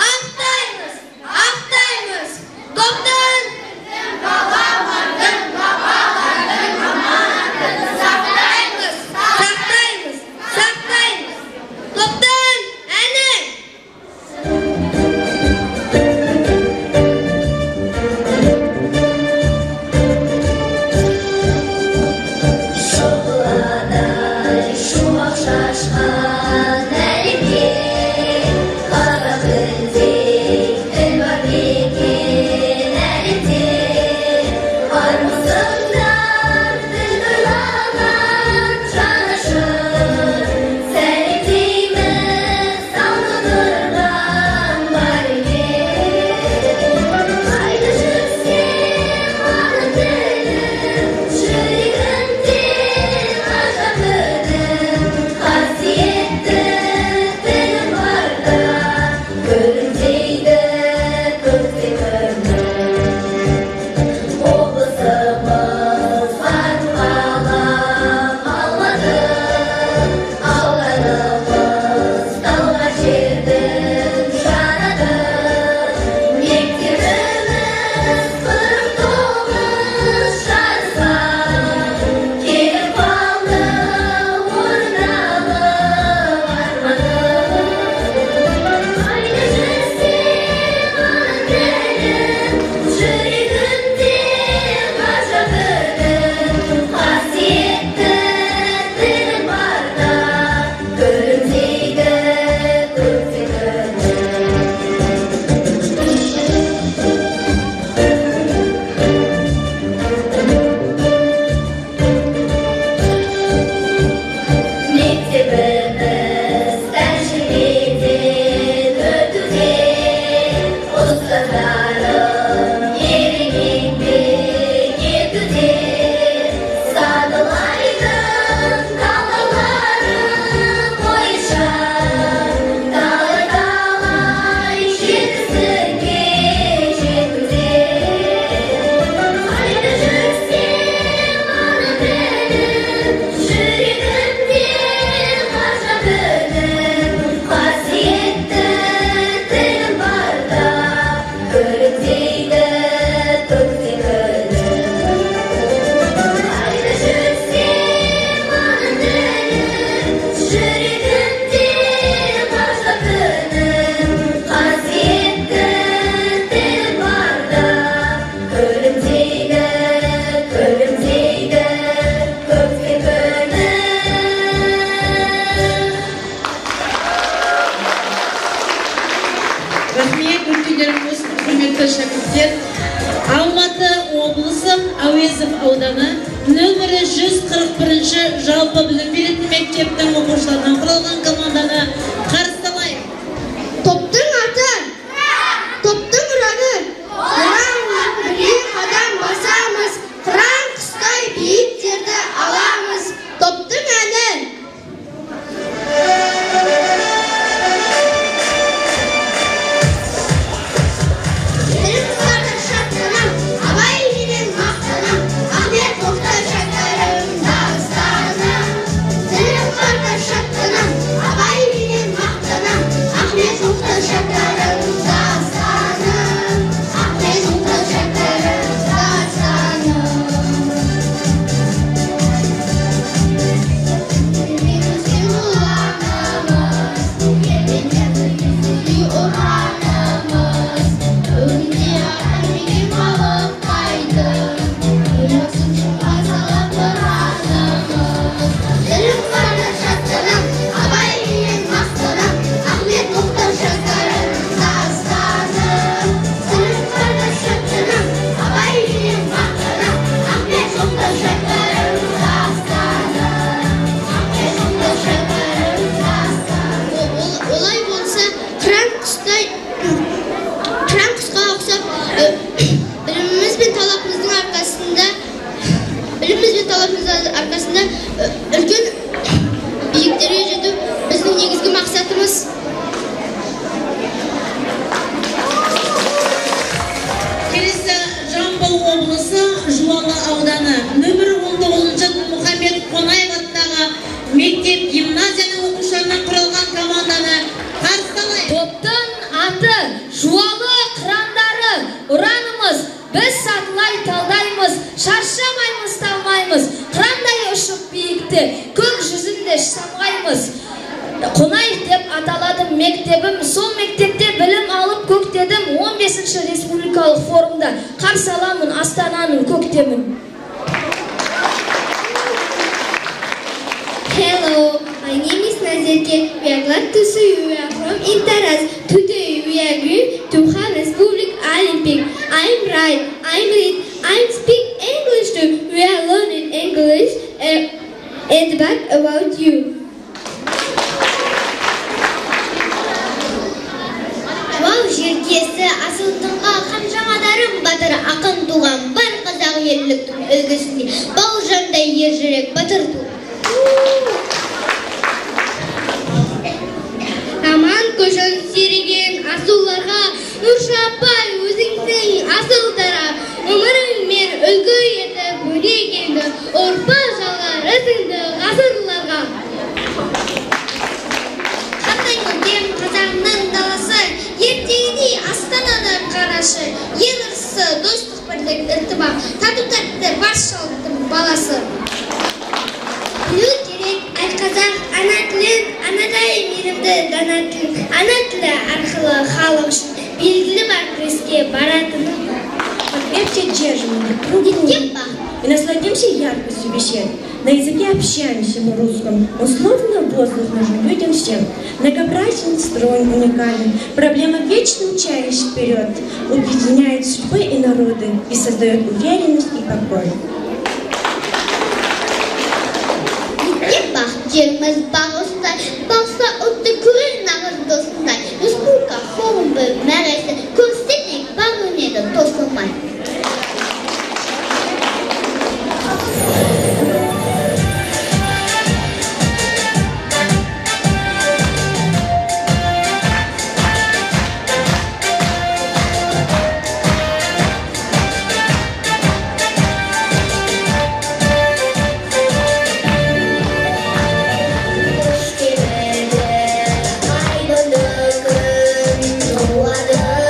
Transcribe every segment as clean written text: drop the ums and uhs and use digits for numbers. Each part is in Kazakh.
Ақтаймыз! Kültürlerimiz, kıymetli şakirtler, Алматы облысы Әуезов ауданы нөмірі 141 жалпы білім беретін мектептің оқушыларынан құралған команданы қарсы алайық. Топтың аты, топтың ұраны, қыран биік қадам басамыз, қыран құстай биіктерді аламыз. Топтың әні. Arkasında үлкен биіктерге жету біздің негізгі мақсатымыз. Келесі Жамбыл облысы Жуалы ауданы нөмірі 19 Мұхаммед Қонаев атындағы мектеп гимназияның оқушыларынан құралған команданы қарсы алайық. Топтың аты Жуалы қырандары ұранымыз. Біз сатылай талдаймыз, шаршамаймыз, талмаймыз, қырандай ұшып биікте, көк жүзінде самғаймыз. Қонаев деп аталады мектебім, сол мектепте білім алып көктедім, 15-ші республикалық форумда қарсы аламын Астананың көктемін. Hello, my name is Nazirke. We are glad to see you. We are from Interas. Today we are going to have Republic Olympic. I'm right, I'm read, I'm speak English too. We are learning English and back about you. Вау жеркесі асылтынға қамжамадарым батыр ақын туған бар қазақ еліліктің үлгісінде бауыржандай ержүрек батыр туған. Аман көшін сереген асуларға нұр шаппай өзіңсің асыл дара. Өмірің мен үлгі етіп өнегеңді ұрпақ жалғарысыңды ғасырларға. Қандай көктем қазағымның даласы, ертеңіне Астананың қарашы, ел ырысы, достық бірлік ынтымақ, тату тәтті баршалықтың баласы. Білу керек әр қазақ ана тілін, анадай мейірімді дана тіл, ана тілі арқылы халық үшін белгілі бар күреске баратыны. Крепче держим друг друга и насладимся яркостью бесед. На языке общаемся мы русском, он словно воздух нужен людям всем. Многообразен, стройный, уникален, проблема вечно мчаясь вперед, объединяет судьбы и народы и создает уверенность и покой. Жеріміз бағыстай, бақса ұтты көрін нағыз досындай. Республика форумы мәресі көрсетек бар өнеді тосылмай. What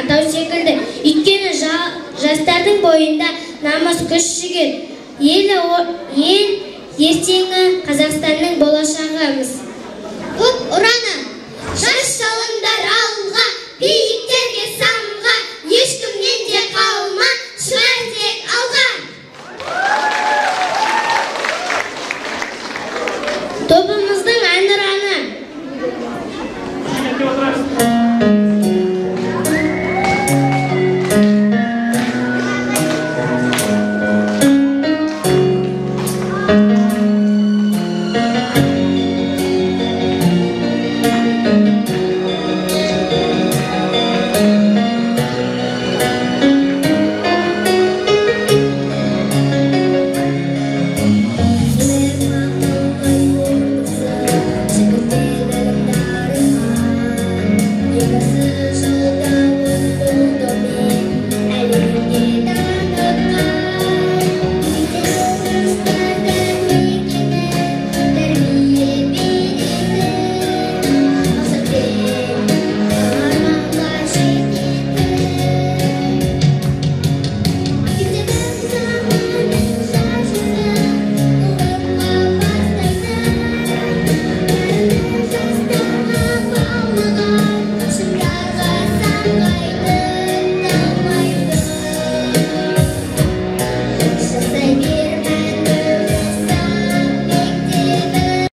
атау секілді. Өйткені жастардың бойында намыс, күш жігер. Ел ертеңі Қазақстанның болашағымыз. Көп ұраны